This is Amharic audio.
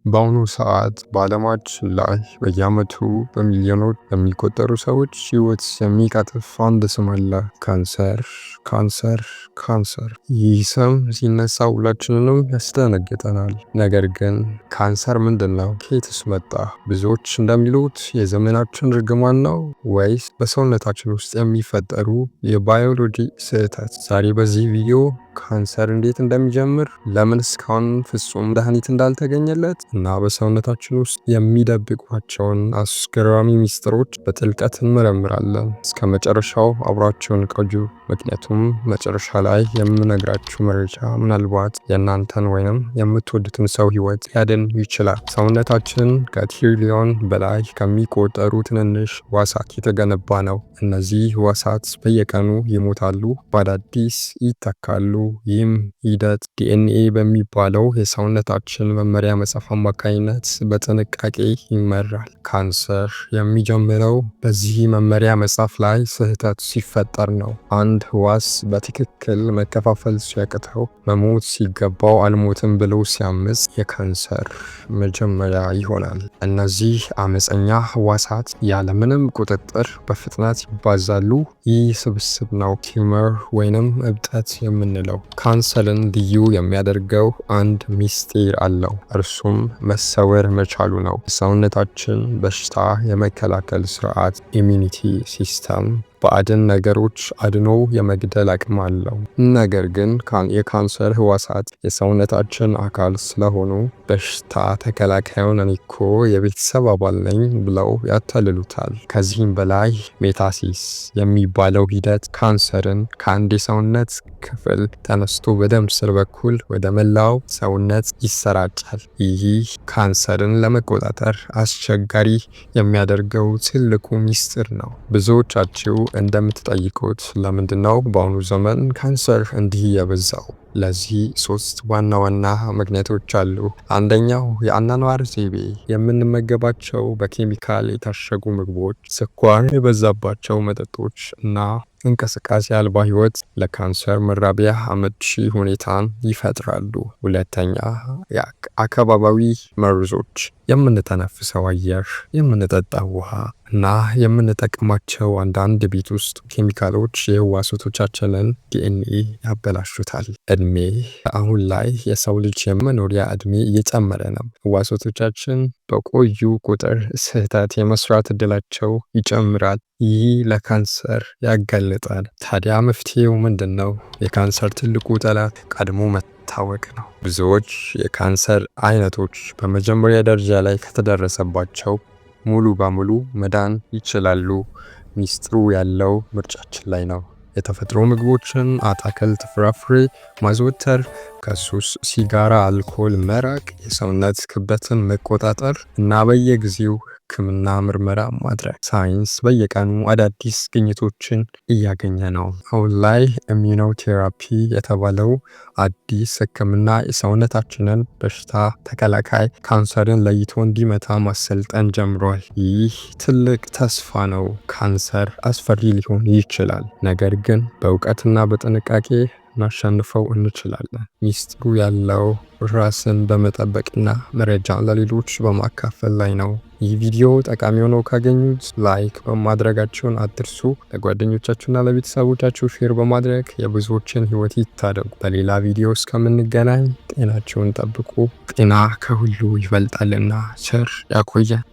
በአሁኑ ሰዓት በዓለማችን ላይ በየዓመቱ በሚሊዮኖች የሚቆጠሩ ሰዎች ሕይወት የሚቀጥፍ አንድ ስም አለ። ካንሰር ካንሰር ካንሰር። ይህ ስም ሲነሳ ሁላችንንም ያስደነግጠናል። ነገር ግን ካንሰር ምንድን ነው? ከየትስ መጣ? ብዙዎች እንደሚሉት የዘመናችን ርግማን ነው ወይስ በሰውነታችን ውስጥ የሚፈጠሩ የባዮሎጂ ስህተት? ዛሬ በዚህ ቪዲዮ ካንሰር እንዴት እንደሚጀምር፣ ለምን እስካሁን ፍጹም መድኃኒት እንዳልተገኘለት እና በሰውነታችን ውስጥ የሚደብቋቸውን አስገራሚ ሚስጥሮች በጥልቀት እንመረምራለን። እስከ መጨረሻው አብራችሁን ቆዩ፣ ምክንያቱም መጨረሻ ላይ የምነግራችሁ መረጃ ምናልባት የእናንተን ወይንም የምትወዱትን ሰው ሕይወት ሊያድን ይችላል። ሰውነታችን ከትሪሊዮን በላይ ከሚቆጠሩ ትንንሽ ሕዋሳት የተገነባ ነው። እነዚህ ሕዋሳት በየቀኑ ይሞታሉ፣ በአዳዲስ ይተካሉ። ይህም ሂደት ዲኤንኤ በሚባለው የሰውነታችን መመሪያ መጽሐፍ አማካኝነት በጥንቃቄ ይመራል። ካንሰር የሚጀምረው በዚህ መመሪያ መጽሐፍ ላይ ስህተት ሲፈጠር ነው። አንድ ሕዋስ በትክክል መከፋፈል ሲያቅተው፣ መሞት ሲገባው አልሞትም ብሎ ሲያምፅ የካንሰር መጀመሪያ ይሆናል። እነዚህ አመፀኛ ሕዋሳት ያለምንም ቁጥጥር በፍጥነት ይባዛሉ። ይህ ስብስብ ነው ቲዩመር ወይንም እብጠት የምንለው። ካንሰርን ልዩ የሚያደርገው አንድ ሚስጥር አለው። እርሱም መሰወር መቻሉ ነው። ሰውነታችን በሽታ የመከላከል ስርዓት ኢሚኒቲ ሲስተም ባዕድን ነገሮች አድኖ የመግደል አቅም አለው። ነገር ግን የካንሰር ሕዋሳት የሰውነታችን አካል ስለሆኑ በሽታ ተከላካዩን እኔ እኮ የቤተሰብ አባል ነኝ ብለው ያታልሉታል። ከዚህም በላይ ሜታሲስ የሚባለው ሂደት ካንሰርን ከአንድ የሰውነት ክፍል ተነስቶ በደም ስር በኩል ወደ መላው ሰውነት ይሰራጫል። ይህ ካንሰርን ለመቆጣጠር አስቸጋሪ የሚያደርገው ትልቁ ሚስጥር ነው። ብዙዎቻችሁ እንደምትጠይቁት ለምንድነው በአሁኑ ዘመን ካንሰር እንዲህ የበዛው? ለዚህ 3 ዋና ዋና ምክንያቶች አሉ። አንደኛው የአኗኗር ዘይቤ፣ የምንመገባቸው በኬሚካል የታሸጉ ምግቦች፣ ስኳር የበዛባቸው መጠጦች እና እንቅስቃሴ አልባ ህይወት ለካንሰር መራቢያ አመቺ ሁኔታን ይፈጥራሉ። ሁለተኛ አካባቢያዊ መርዞች፣ የምንተነፍሰው አየር፣ የምንጠጣው ውሃ እና የምንጠቀማቸው አንዳንድ ቤት ውስጥ ኬሚካሎች የሕዋሳቶቻችንን ዲኤንኤ ያበላሹታል። እድሜ፣ አሁን ላይ የሰው ልጅ የመኖሪያ እድሜ እየጨመረ ነው። ሕዋሳቶቻችን በቆዩ ቁጥር ስህተት የመስራት እድላቸው ይጨምራል። ይህ ለካንሰር ያጋልጣል። ታዲያ መፍትሄው ምንድን ነው? የካንሰር ትልቁ ጠላት ቀድሞ መታወቅ ነው። ብዙዎች የካንሰር አይነቶች በመጀመሪያ ደረጃ ላይ ከተደረሰባቸው ሙሉ በሙሉ መዳን ይችላሉ። ሚስጥሩ ያለው ምርጫችን ላይ ነው። የተፈጥሮ ምግቦችን፣ አትክልት፣ ፍራፍሬ ማዘውተር፣ ከሱስ፣ ሲጋራ፣ አልኮል መራቅ፣ የሰውነት ክብደትን መቆጣጠር እና በየጊዜው ሕክምና ምርመራ ማድረግ። ሳይንስ በየቀኑ አዳዲስ ግኝቶችን እያገኘ ነው። አሁን ላይ ኢሚዩኖቴራፒ የተባለው አዲስ ሕክምና የሰውነታችንን በሽታ ተከላካይ ካንሰርን ለይቶ እንዲመታ ማሰልጠን ጀምሯል። ይህ ትልቅ ተስፋ ነው። ካንሰር አስፈሪ ሊሆን ይችላል፣ ነገር ግን በእውቀትና በጥንቃቄ እናሸንፈው እንችላለን። ሚስጥሩ ያለው ራስን በመጠበቅና መረጃን ለሌሎች በማካፈል ላይ ነው። ይህ ቪዲዮ ጠቃሚ ሆኖ ካገኙት ላይክ በማድረጋችሁን አትርሱ። ለጓደኞቻችሁና ለቤተሰቦቻችሁ ሼር በማድረግ የብዙዎችን ሕይወት ይታደጉ። በሌላ ቪዲዮ እስከምንገናኝ ጤናችሁን ጠብቁ። ጤና ከሁሉ ይበልጣልና ቸር ያቆየን።